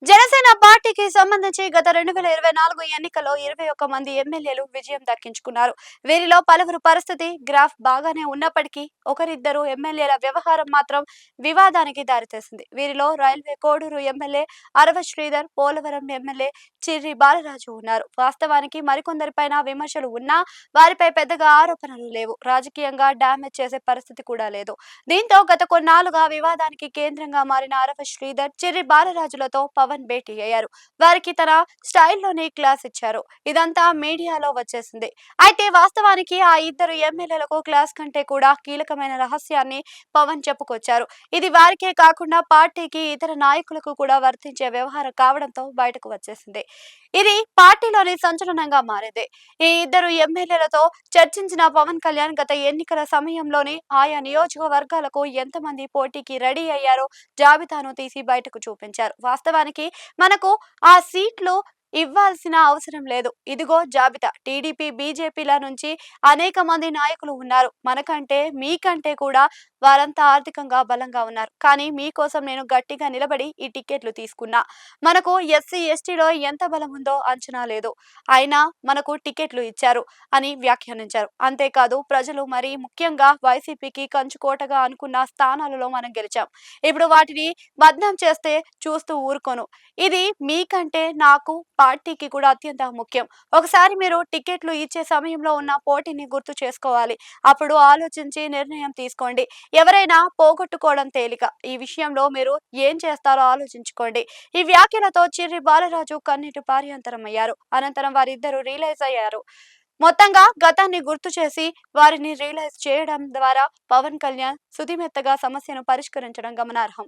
జనసేన పార్టీకి సంబంధించి గత 2024 ఎన్నికల్లో 21 మంది ఎమ్మెల్యేలు విజయం దక్కించుకున్నారు. వీరిలో పలువురు పరిస్థితి గ్రాఫ్ బాగానే ఉన్నప్పటికీ ఒకరిద్దరు ఎమ్మెల్యేల వ్యవహారం మాత్రం వివాదానికి దారితీసింది. వీరిలో రైల్వే కోడూరు ఎమ్మెల్యే అరవ శ్రీధర్, పోలవరం ఎమ్మెల్యే చిర్రి బాలరాజు ఉన్నారు. వాస్తవానికి మరికొందరిపైన విమర్శలు ఉన్నా వారిపై పెద్దగా ఆరోపణలు లేవు. రాజకీయంగా డ్యామేజ్ చేసే పరిస్థితి కూడా లేదు. దీంతో గత కొన్నాళ్లుగా వివాదానికి కేంద్రంగా మారిన అరవ శ్రీధర్, చిర్రి బాలరాజులతో పవన్ భేటీ అయ్యారు. వారికి తన స్టైల్లోనే క్లాస్ ఇచ్చారు. ఇదంతా మీడియాలో వచ్చేసింది. అయితే వాస్తవానికి ఆ ఇద్దరు ఎమ్మెల్యేలకు క్లాస్ కంటే కూడా కీలకమైన రహస్యాన్ని పవన్ చెప్పుకొచ్చారు. ఇది వారికే కాకుండా పార్టీకి ఇతర నాయకులకు కూడా వర్తించే వ్యవహారం కావడంతో బయటకు వచ్చేసింది. ఇది పార్టీలోని సంచలనంగా మారింది. ఈ ఇద్దరు ఎమ్మెల్యేలతో చర్చించిన పవన్ కళ్యాణ్ గత ఎన్నికల సమయంలోనే ఆయా నియోజకవర్గాలకు ఎంతమంది పోటీకి రెడీ అయ్యారో జాబితాను తీసి బయటకు చూపించారు. వాస్తవానికి మనకు ఆ సీట్లు ఇవ్వాల్సిన అవసరం లేదు. ఇదిగో జాబితా. టీడీపీ, బీజేపీల నుంచి అనేక మంది నాయకులు ఉన్నారు. మనకంటే మీకంటే కూడా వారంతా ఆర్థికంగా బలంగా ఉన్నారు. కానీ మీకోసం నేను గట్టిగా నిలబడి ఈ టికెట్లు తీసుకున్నా. మనకు ఎస్సీ ఎస్టీలో ఎంత బలం ఉందో అంచనా లేదు. అయినా మనకు టికెట్లు ఇచ్చారు అని వ్యాఖ్యానించారు. అంతేకాదు ప్రజలు మరీ ముఖ్యంగా వైసీపీకి కంచుకోటగా అనుకున్న స్థానాలలో మనం గెలిచాం. ఇప్పుడు వాటిని బద్నాం చేస్తే చూస్తూ ఊరుకోను. ఇది మీకంటే నాకు, పార్టీకి కూడా అత్యంత ముఖ్యం. ఒకసారి మీరు టికెట్లు ఇచ్చే సమయంలో ఉన్న పోటీని గుర్తు చేసుకోవాలి. అప్పుడు ఆలోచించి నిర్ణయం తీసుకోండి. ఎవరైనా పోగొట్టుకోవడం తేలిక. ఈ విషయంలో మీరు ఏం చేస్తారో ఆలోచించుకోండి. ఈ వ్యాఖ్యలతో చిర్రి బాలరాజు కన్నీటి పార్యంతరమయ్యారు. అనంతరం వారిద్దరూ రియలైజ్ అయ్యారు. మొత్తంగా గతాన్ని గుర్తు చేసి వారిని రియలైజ్ చేయడం ద్వారా పవన్ కళ్యాణ్ సుతిమెత్తగా సమస్యను పరిష్కరించడం గమనార్హం.